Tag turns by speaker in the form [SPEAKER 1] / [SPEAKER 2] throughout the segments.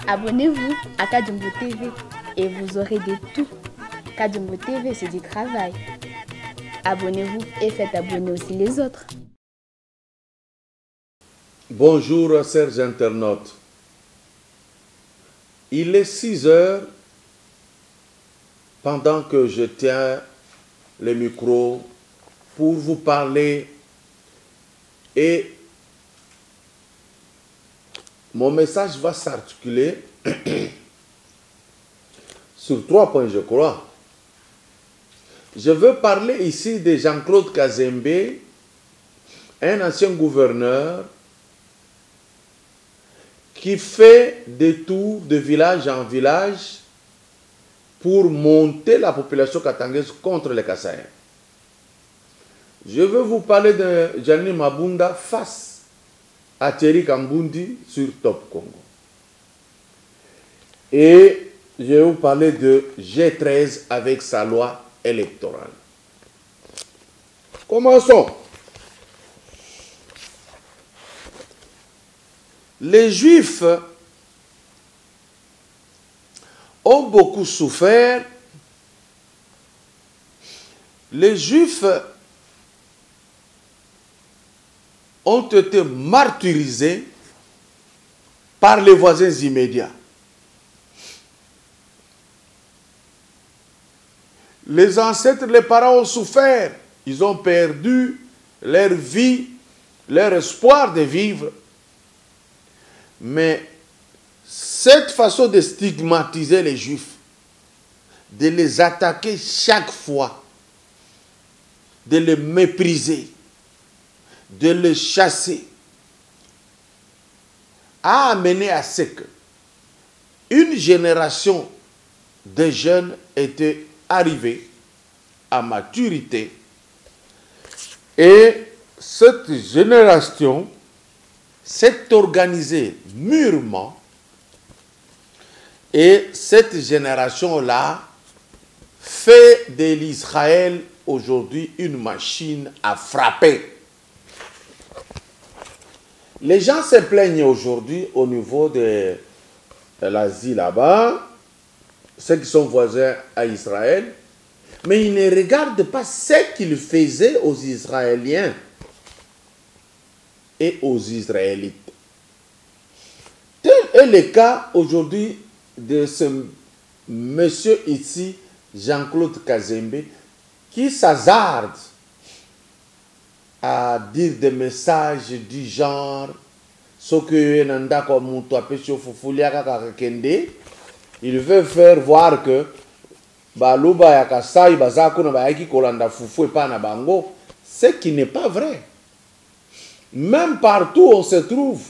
[SPEAKER 1] Abonnez-vous à Kadjumbo TV et vous aurez de tout. Kadjumbo TV, c'est du travail. Abonnez-vous et faites abonner aussi les autres.
[SPEAKER 2] Bonjour, chers internautes. Il est 6 heures pendant que je tiens le micro pour vous parler et mon message va s'articuler sur 3 points, je crois. Je veux parler ici de Jean-Claude Kazembe, un ancien gouverneur qui fait des tours de village en village pour monter la population katangaise contre les Kassaïens. Je veux vous parler de Gianni Mabunda face à Thierry Kambundi sur Top Congo. Et je vais vous parler de G13 avec sa loi électorale. Commençons. Les Juifs ont beaucoup souffert. Les Juifs ont été martyrisés par les voisins immédiats. Les ancêtres, les parents ont souffert. Ils ont perdu leur vie, leur espoir de vivre. Mais cette façon de stigmatiser les Juifs, de les attaquer chaque fois, de les mépriser, de les chasser, a amené à ce que une génération de jeunes était arrivée à maturité et cette génération s'est organisée mûrement et cette génération-là fait de l'Israël aujourd'hui une machine à frapper. Les gens se plaignent aujourd'hui au niveau de l'Asie là-bas, ceux qui sont voisins à Israël, mais ils ne regardent pas ce qu'ils faisaient aux Israéliens et aux Israélites. Tel est le cas aujourd'hui de ce monsieur ici, Jean-Claude Kazembe, qui s'hasarde à dire des messages du genre il veut faire voir que ce qui n'est pas vrai. Même partout où on se trouve,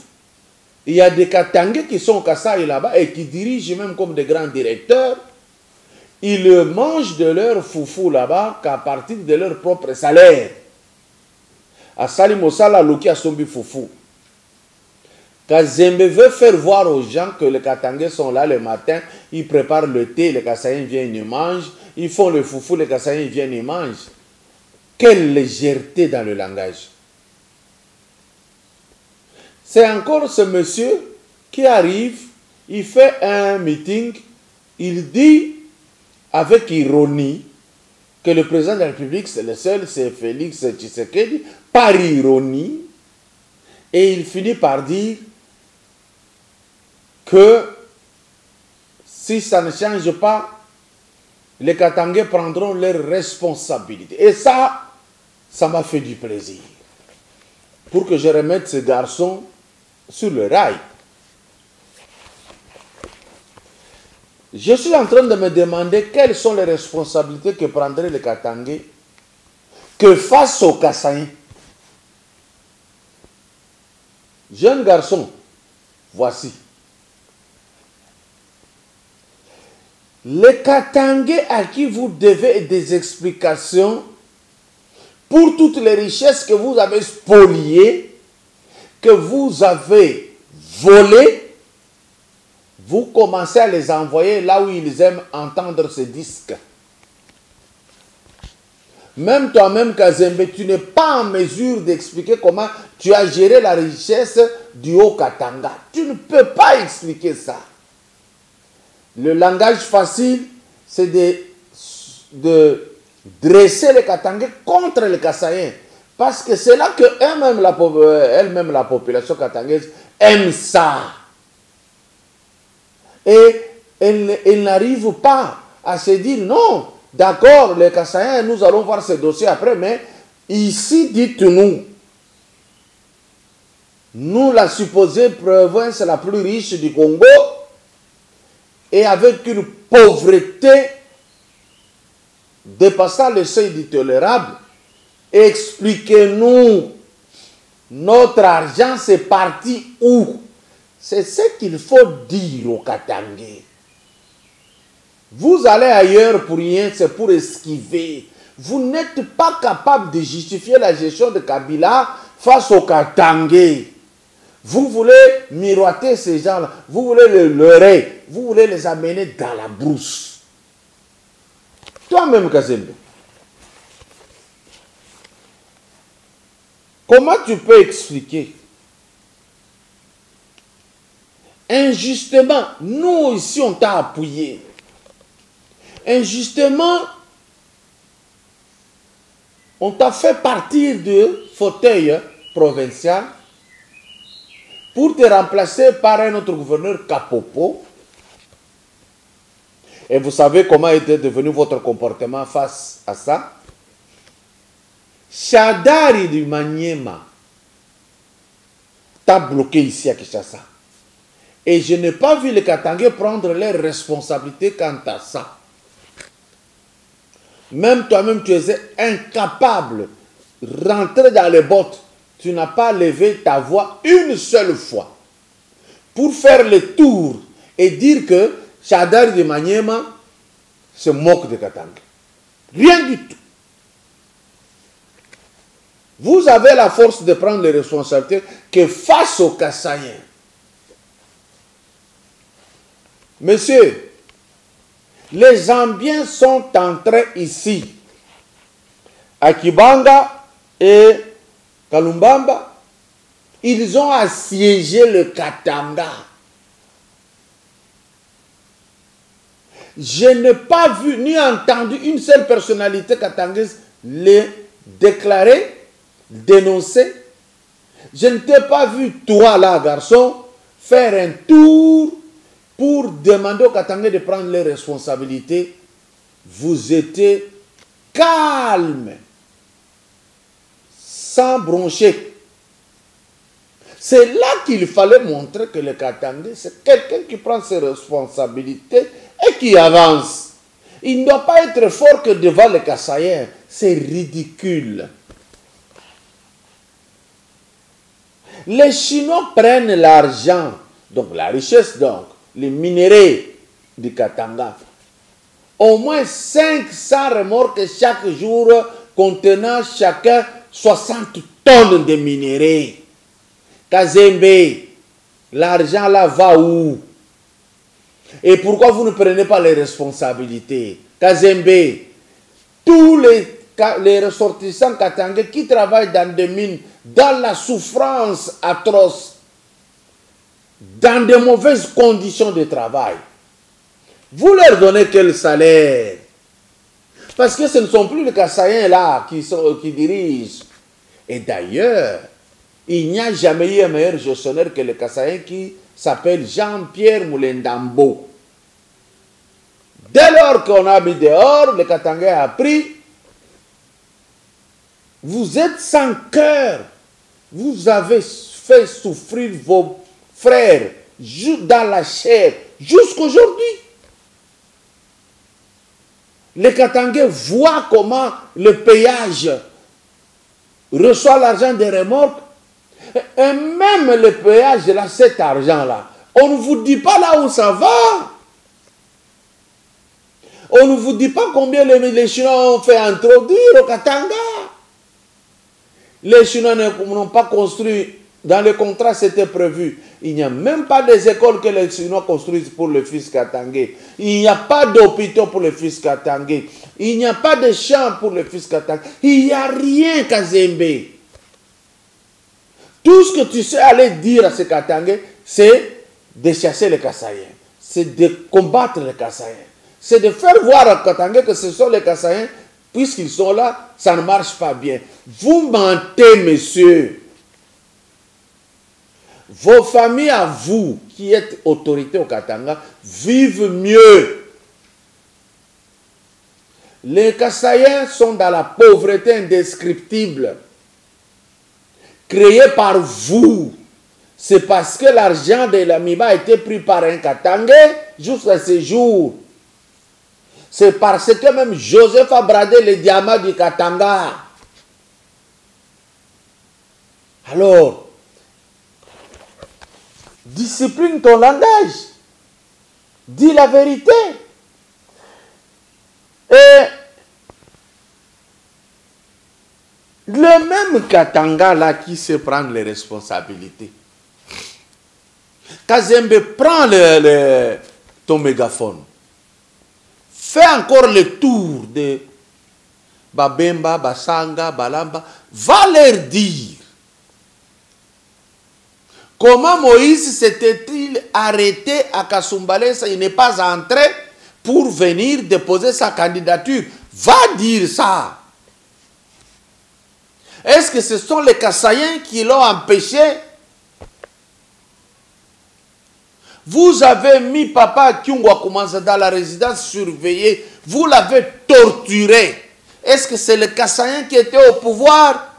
[SPEAKER 2] il y a des Katangais qui sont au Kasaï là-bas et qui dirigent même comme des grands directeurs. Ils mangent de leur foufou là-bas qu'à partir de leur propre salaire. À Salimosala, Loki a sombi foufou. Kazembe veut faire voir aux gens que les Katangais sont là le matin, ils préparent le thé, les Kassaïens viennent et mangent, ils font le foufou, les Kassaïens viennent et mangent. Quelle légèreté dans le langage. C'est encore ce monsieur qui arrive, il fait un meeting, il dit avec ironie que le président de la République, c'est le seul, c'est Félix Tshisekedi, par ironie, et il finit par dire que si ça ne change pas, les Katangais prendront leurs responsabilités. Et ça m'a fait du plaisir. Pour que je remette ce garçon sur le rail. Je suis en train de me demander quelles sont les responsabilités que prendraient les Katangais que face aux Kassaïens. Jeune garçon, voici. Les Katangais à qui vous devez des explications pour toutes les richesses que vous avez spoliées, que vous avez volées, vous commencez à les envoyer là où ils aiment entendre ces disques. Même toi-même, Kazembe, tu n'es pas en mesure d'expliquer comment tu as géré la richesse du Haut-Katanga. Tu ne peux pas expliquer ça. Le langage facile, c'est de dresser les Katangais contre les Kassaïens. Parce que c'est là que elle-même, la population katangaise, aime ça. Et elle n'arrive pas à se dire non. D'accord, les Kassaïens, nous allons voir ce dossier après, mais ici, dites-nous, nous, la supposée province la plus riche du Congo, et avec une pauvreté dépassant le seuil du tolérable, expliquez-nous, notre argent, c'est parti où? C'est ce qu'il faut dire aux Katangais. Vous allez ailleurs pour rien, c'est pour esquiver. Vous n'êtes pas capable de justifier la gestion de Kabila face aux Katangais. Vous voulez miroiter ces gens-là, vous voulez les leurrer, vous voulez les amener dans la brousse. Toi-même, Kazembe, comment tu peux expliquer injustement, nous ici on t'a appuyé, injustement, on t'a fait partir du fauteuil provincial pour te remplacer par un autre gouverneur Kapopo. Et vous savez comment était devenu votre comportement face à ça? Shadari du Maniema t'a bloqué ici à Kinshasa. Et je n'ai pas vu les Katangais prendre leurs responsabilités quant à ça. Même toi-même, tu es incapable de rentrer dans les bottes. Tu n'as pas levé ta voix une seule fois pour faire le tour et dire que Shadari de Maniema se moque de Katangais. Rien du tout. Vous avez la force de prendre les responsabilités que face aux Kassaïens. Monsieur, les Zambiens sont entrés ici, à Kibanga et Kalumbamba. Ils ont assiégé le Katanga. Je n'ai pas vu ni entendu une seule personnalité katangaise les déclarer, dénoncer. Je ne t'ai pas vu, toi là, garçon, faire un tour pour demander aux Katangais de prendre les responsabilités. Vous étiez calme, sans broncher. C'est là qu'il fallait montrer que le Katangais, c'est quelqu'un qui prend ses responsabilités et qui avance. Il ne doit pas être fort que devant les Kassaïens. C'est ridicule. Les Chinois prennent l'argent, donc la richesse, donc les minéraux du Katanga. Au moins 500 remorques chaque jour contenant chacun 60 tonnes de minéraux. Kazembe, l'argent là va où? Et pourquoi vous ne prenez pas les responsabilités? Kazembe, tous les ressortissants katangais qui travaillent dans des mines, dans la souffrance atroce, dans de mauvaises conditions de travail, vous leur donnez quel salaire? Parce que ce ne sont plus les Kassaïens là qui dirigent. Et d'ailleurs, il n'y a jamais eu un meilleur gestionnaire que le Kassaïen qui s'appelle Jean-Pierre Moulendambo. Dès lors qu'on a mis dehors, le Katangais a pris. Vous êtes sans cœur. Vous avez fait souffrir vos frères dans la chair jusqu'aujourd'hui. Les Katangais voient comment le péage reçoit l'argent des remorques. Et même le péage, là, cet argent-là, on ne vous dit pas là où ça va. On ne vous dit pas combien les Chinois ont fait introduire au Katanga. Les Chinois n'ont pas construit, dans le contrat c'était prévu. Il n'y a même pas des écoles que les Chinois construisent pour les fils katangais. Il n'y a pas d'hôpitaux pour les fils katangais. Il n'y a pas de champs pour les fils katangais. Il n'y a rien, Kazembe. Tout ce que tu sais aller dire à ces Katangais, c'est de chasser les Kassaïens. C'est de combattre les Kassaïens. C'est de faire voir à Katangais que ce sont les Kassaïens. Puisqu'ils sont là, ça ne marche pas bien. Vous mentez, monsieur. Vos familles à vous, qui êtes autorité au Katanga, vivent mieux. Les Kassaïens sont dans la pauvreté indescriptible. Créée par vous. C'est parce que l'argent de l'Amiba a été pris par un Katangais jusqu'à ce jour. C'est parce que même Joseph a bradé les diamants du Katanga. Alors, discipline ton langage. Dis la vérité. Et le même Katanga là qui sait prendre les responsabilités. Kazembe, prends ton mégaphone. Fais encore le tour de Babemba, Basanga, Balamba. Va leur dire comment Moïse s'était-il arrêté à Kasumbalesa. Il n'est pas entré pour venir déposer sa candidature. Va dire ça. Est-ce que ce sont les Kassaïens qui l'ont empêché? Vous avez mis Papa Kyungwa Koumanza dans la résidence surveillée. Vous l'avez torturé. Est-ce que c'est le Kassaïen qui était au pouvoir?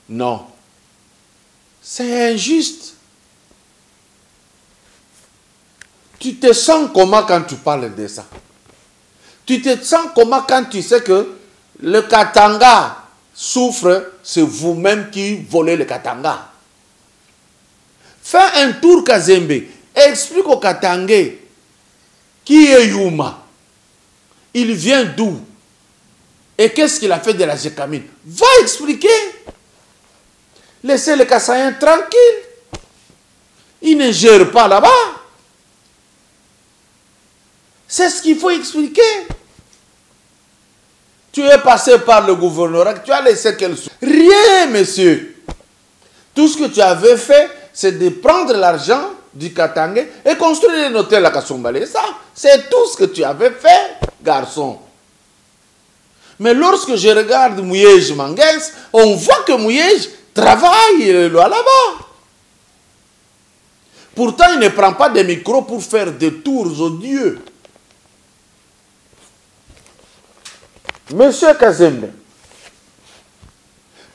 [SPEAKER 2] Non. C'est injuste. Tu te sens comment quand tu parles de ça? Tu te sens comment quand tu sais que le Katanga souffre, c'est vous-même qui volez le Katanga? Fais un tour Kazembe. Explique au Katangais qui est Yuma. Il vient d'où? Et qu'est-ce qu'il a fait de la Jekamine? Va expliquer. Laissez les Kassaïens tranquilles. Ils ne gèrent pas là-bas. C'est ce qu'il faut expliquer. Tu es passé par le gouvernorat, tu as laissé quelle chose? Rien, monsieur. Tout ce que tu avais fait, c'est de prendre l'argent du Katanga et construire un hôtel à Kasumbalesa. Ça, c'est tout ce que tu avais fait, garçon. Mais lorsque je regarde Mouyej Manguès, on voit que Mouyej travaille là-bas. Pourtant, il ne prend pas de micro pour faire des tours odieux. Monsieur Kazembe,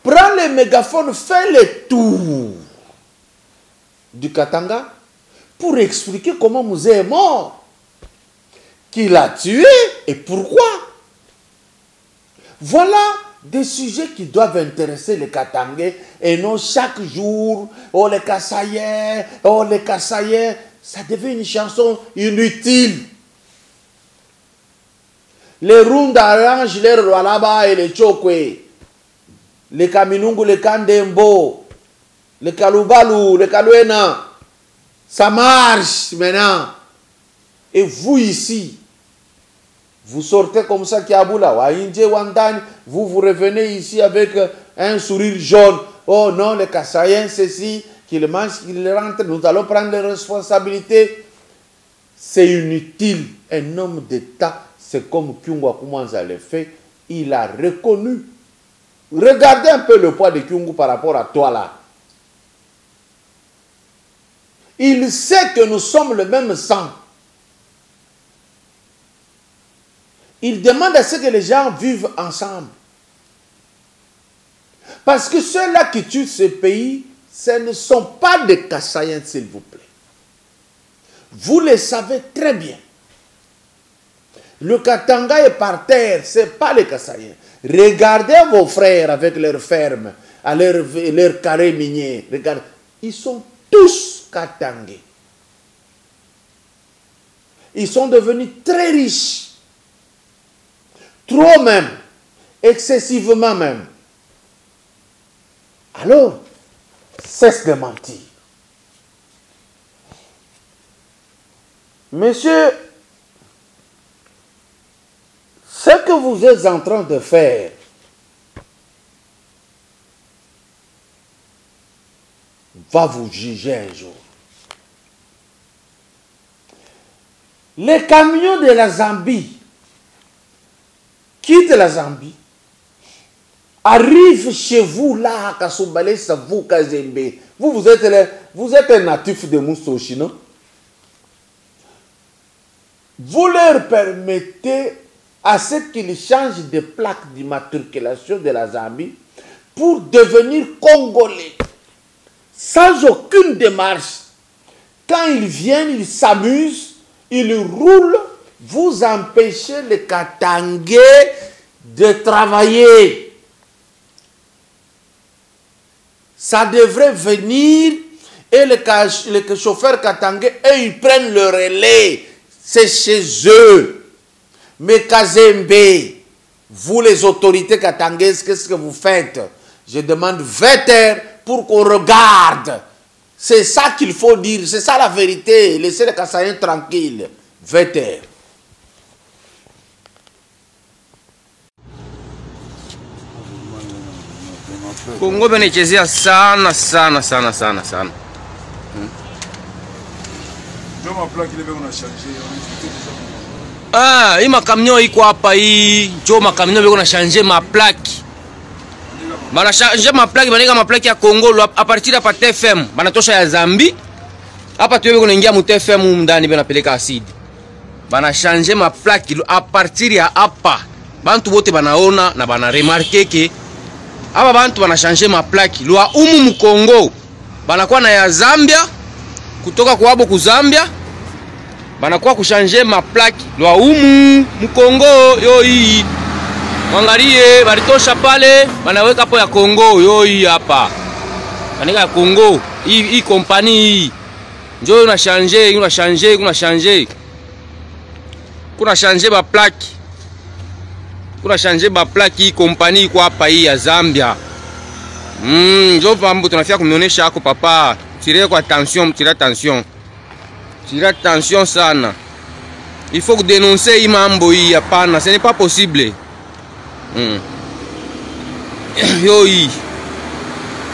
[SPEAKER 2] prends le mégaphone, fais le tour du Katanga pour expliquer comment Mouzé est mort, qui l'a tué et pourquoi. Voilà des sujets qui doivent intéresser les Katangais et non chaque jour, oh les Kassaïens, oh les Kassaïens. Ça devient une chanson inutile. Les Runda arrangent les Rwalaba et les Chokwe, les Kaminungu, les Kandembo, les Kalubalu, les Kaluena. Ça marche maintenant. Et vous ici, vous sortez comme ça, Kiaboula, Waïndje, Wandani, vous revenez ici avec un sourire jaune. Oh non, les Kassaïens, ceci, qu'ils mangent, qu'ils rentrent, nous allons prendre les responsabilités. C'est inutile. Un homme d'État, c'est comme Kyungwa Koumanza le fait, il a reconnu. Regardez un peu le poids de Kyungu par rapport à toi là. Il sait que nous sommes le même sang. Il demande à ce que les gens vivent ensemble. Parce que ceux-là qui tuent ce pays, ce ne sont pas des Kassaïens, s'il vous plaît. Vous le savez très bien. Le Katanga est par terre, ce n'est pas les Kassaïens. Regardez vos frères avec leurs fermes, à leurs carrés miniers. Regardez. Ils sont tous Katangais. Ils sont devenus très riches. Trop même. Excessivement même. Alors, cesse de mentir. Monsieur, ce que vous êtes en train de faire, va vous juger un jour. Les camions de la Zambie quittent la Zambie, arrivent chez vous là à Kassoumbalé, vous Kazembe. Vous êtes un natif de Moussochi, non? Vous leur permettez à ce qu'ils changent de plaque d'immatriculation de la Zambie pour devenir Congolais, sans aucune démarche. Quand ils viennent, ils s'amusent, ils roulent, vous empêchez les Katangais de travailler. Ça devrait venir et les chauffeurs Katangais, eux, ils prennent le relais. C'est chez eux. Mais Kazembe, vous les autorités katangaises, qu'est-ce que vous faites? Je demande 20 heures pour qu'on regarde. C'est ça qu'il faut dire, c'est ça la vérité. Laissez les Kassaïens tranquilles. 20 heures.
[SPEAKER 3] Kongo benechezea sana. Ah, hii makamnyo iko hapa hii, njo makamnyo beko na changer ma plaque. Bana changer ma plaque, baneka ma plaque ya Kongo a partir ya TFM, banatosha ya Zambi. Hapa tuwe beko naingia mu TFM ndani bena peleka acid. Bana changer ma plaque a partir ya hapa. Bantu bote banaona na bana remarquer ke hapa bantu bana changer ma plaque lwa mu Kongo. Banakuwa na ya Zambia kutoka kwabo ku Zambia. Banakuwa kuchanger ma plaque lwa mu Kongo yo hii. Mwangalie balitosha pale banaweka hapo ya Kongo yo hii hapa. Banika ya Kongo hii compagnie hii. Njoo una changer kuna changer ba plaque. Kuna changer ba plaque hii compagnie kwa hapa hii ya Zambia. Njoo pambo tunafia kumionesha hako papa. Tire kwa attention, tire attention sana. Il faut dénoncer hii mambo hii hapana, ce n'est pas possible. Yo hii.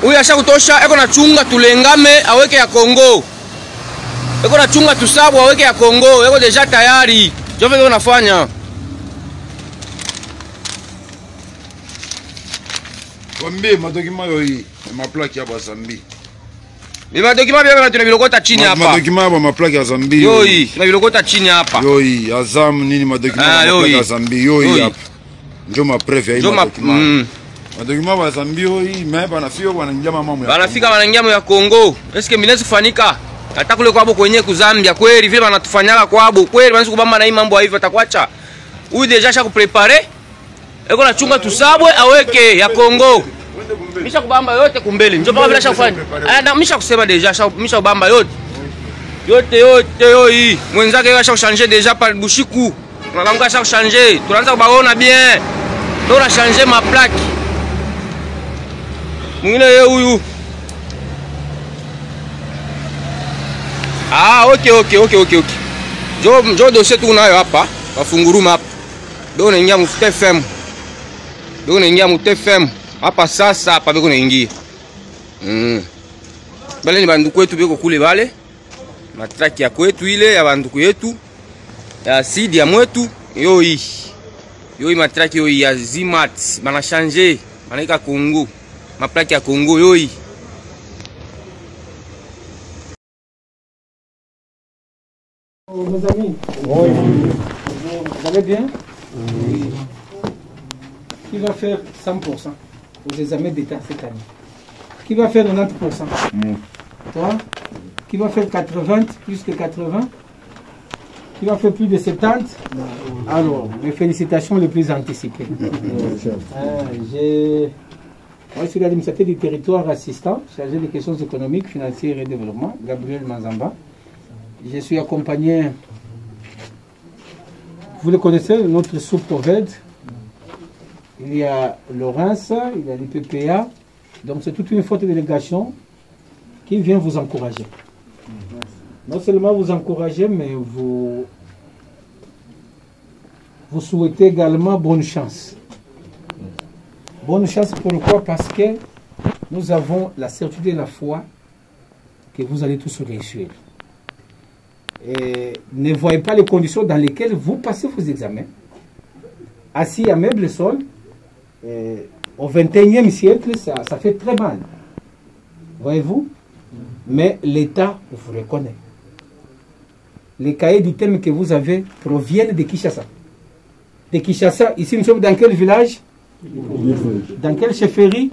[SPEAKER 3] Huyu asha kutosha, eko na chunga tulengame aweke ya Kongo. Eko na chunga tusabu aweke ya Kongo, eko deja tayari. Njoo vile unafanya.
[SPEAKER 4] Wambe madokima yo hii, ma plaque ya Bazambi.
[SPEAKER 3] Bima dokima bia tunavilokota chini hapa.
[SPEAKER 4] Madokima ba ma plaque ya Zambi.
[SPEAKER 3] Yo hii, tunavilokota chini hapa.
[SPEAKER 4] Yo hii, Azam nini madokima ba plaque ya Zambi. Yo hii hapa. Ndio ma preuve ya hii madokima. Madokima ba Zambi yo hii, mais banafika wanaingia mambo ya.
[SPEAKER 3] Banafika wanaingia ya Kongo. Eske minezi kufanika? Hata kule kwabo kwenye ku Zambia kweli vile banatufanyaka kwabo kweli banaweza kubamba na hii mambo hivi atakuacha. Huyu deja sha kuprepare. Eko na chunga tusabwe aweke ya Kongo. Misha kubamba yote kumbele. Njoo baba bila shafanya. Na misha kusema deja misha kubamba yote. Yote yo hii. Mwenzake yeye changer deja par Bushiku. Tunalanga changer. Tunaanza kubaona bien. Ndio na changer ma plaque. Mwingine yeye huyu. Ah, okay. Njoo dossier tu unayo hapa. Wafunguruma hapa. Ndio unaingia mu TFM. Ndio unaingia mu TFM. Hapa sasa hapa beko naingia. Bale ni banduku wetu beko kule bale. Matraki ya kwetu ile ya banduku yetu. Ya sidi ya mwetu. Yo hii matraki yo hii ya Zimat. Bana changer. Banaika Kongo. Maplaki ya Kongo yo hii.
[SPEAKER 5] Mes amis, oui. Vous allez bien? Oui. Qui va faire 100% aux examens d'État cette année? Qui va faire 90%? Toi? Qui va faire 80, plus que 80? qui va faire plus de 70. Alors, mes félicitations les plus anticipées. Moi, je suis l'administrateur du territoire assistant, chargé des questions économiques, financières et développement, Gabriel Manzamba. Je suis accompagné, vous le connaissez, notre sous-prophète. Il y a Laurence, il y a l'IPPA. Donc, c'est toute une forte délégation qui vient vous encourager. Non seulement vous encourager, mais vous souhaitez également bonne chance. Bonne chance, pourquoi? Parce que nous avons la certitude et la foi que vous allez tous réussir. Et ne voyez pas les conditions dans lesquelles vous passez vos examens. Assis à meuble sol, au XXIe siècle, ça fait très mal. Voyez-vous? Mais l'État vous reconnaît. Les cahiers du thème que vous avez proviennent de Kinshasa. De Kinshasa, ici nous sommes dans quel village? Dans quelle chefferie?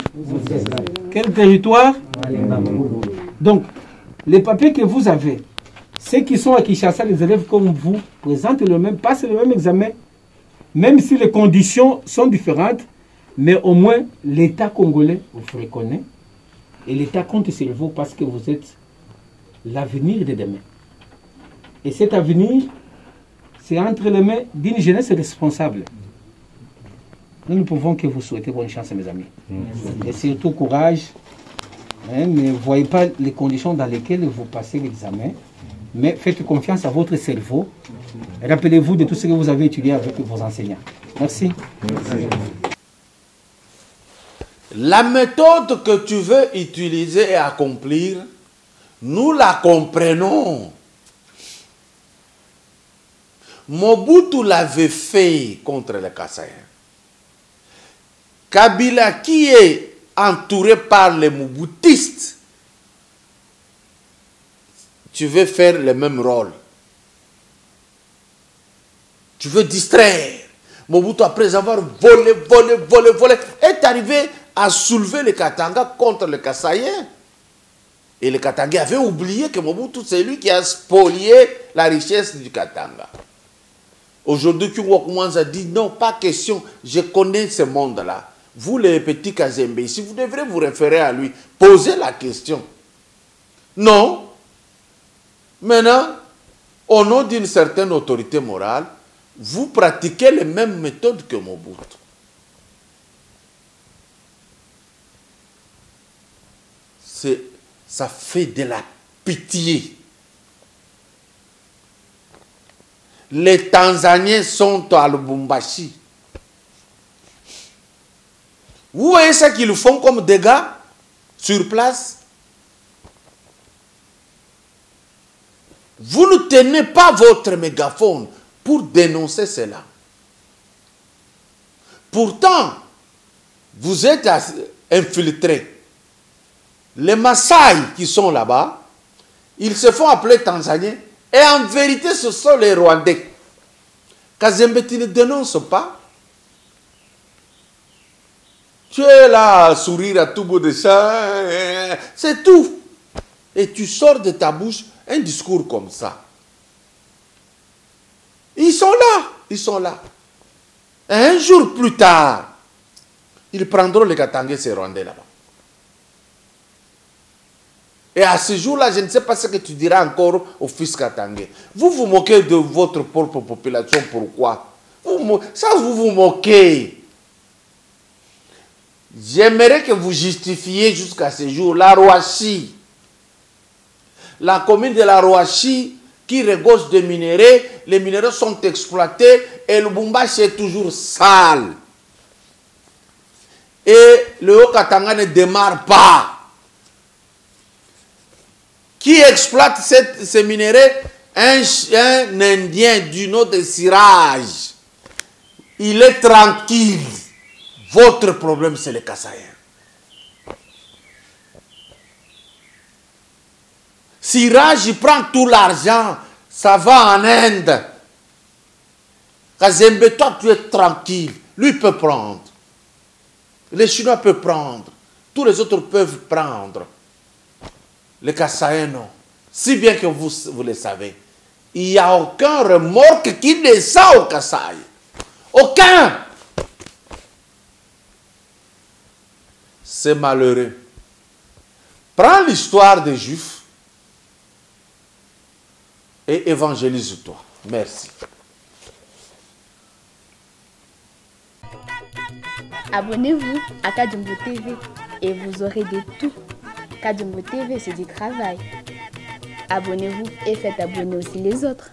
[SPEAKER 5] Quel territoire? Donc, les papiers que vous avez, ceux qui sont à Kinshasa, les élèves comme vous, présentent le même, passent le même examen, même si les conditions sont différentes, mais au moins l'État congolais vous reconnaît et l'État compte sur vous parce que vous êtes l'avenir de demain. Et cet avenir, c'est entre les mains d'une jeunesse responsable. Nous ne pouvons que vous souhaiter bonne chance, mes amis. Et surtout courage. Ne voyez pas les conditions dans lesquelles vous passez l'examen, mais faites confiance à votre cerveau. Rappelez-vous de tout ce que vous avez étudié avec vos enseignants. Merci. Merci.
[SPEAKER 2] La méthode que tu veux utiliser et accomplir, nous la comprenons. Mobutu l'avait fait contre les Kassaïens. Kabila, qui est entouré par les Mobutistes, tu veux faire le même rôle. Tu veux distraire. Mobutu, après avoir volé, est arrivé à soulever les Katanga contre les Kassaïens. Et les Katanga avaient oublié que Mobutu, c'est lui qui a spolié la richesse du Katanga. Aujourd'hui, Kungwa a dit non, pas question, je connais ce monde-là. Vous, les petits Kazembe, ici, vous devrez vous référer à lui. Posez la question. Non. Maintenant, au nom d'une certaine autorité morale, vous pratiquez les mêmes méthodes que Mobutu. Ça fait de la pitié. Les Tanzaniens sont à Lubumbashi. Vous voyez ce qu'ils font comme dégâts sur place? Vous ne tenez pas votre mégaphone pour dénoncer cela. Pourtant, vous êtes infiltrés. Les Maasai qui sont là-bas, ils se font appeler Tanzaniens. Et en vérité, ce sont les Rwandais. Kazembe, tu ne dénonces pas. Tu es là à sourire à tout bout de champ. C'est tout. Et tu sors de ta bouche un discours comme ça. Ils sont là. Ils sont là. Et un jour plus tard, ils prendront les Katangais, ces Rwandais là-bas. Et à ce jour-là, je ne sais pas ce que tu diras encore au fils Katangais. Vous vous moquez de votre propre population. Pourquoi? Ça, vous vous moquez. J'aimerais que vous justifiez jusqu'à ce jour la Rouachi. La commune de la Rouachi qui regorge de minéraux, les minéraux sont exploités et le Lubumbashi est toujours sale. Et le Haut-Katanga ne démarre pas. Qui exploite ces minéraux? Un Indien du nom de Siraj. Il est tranquille. Votre problème, c'est les Kassaïens. Siraj, il prend tout l'argent. Ça va en Inde. Kazembe, toi, tu es tranquille. Lui peut prendre. Les Chinois peuvent prendre. Tous les autres peuvent prendre. Les Kassaïens, non. Si bien que vous le savez. il n'y a aucun remorque qui descend au Kasaï. Aucun. C'est malheureux. Prends l'histoire des Juifs et évangélise-toi. Merci.
[SPEAKER 1] Abonnez-vous à Kadjumbo TV et vous aurez de tout. Kadjumbo TV, c'est du travail. Abonnez-vous et faites abonner aussi les autres.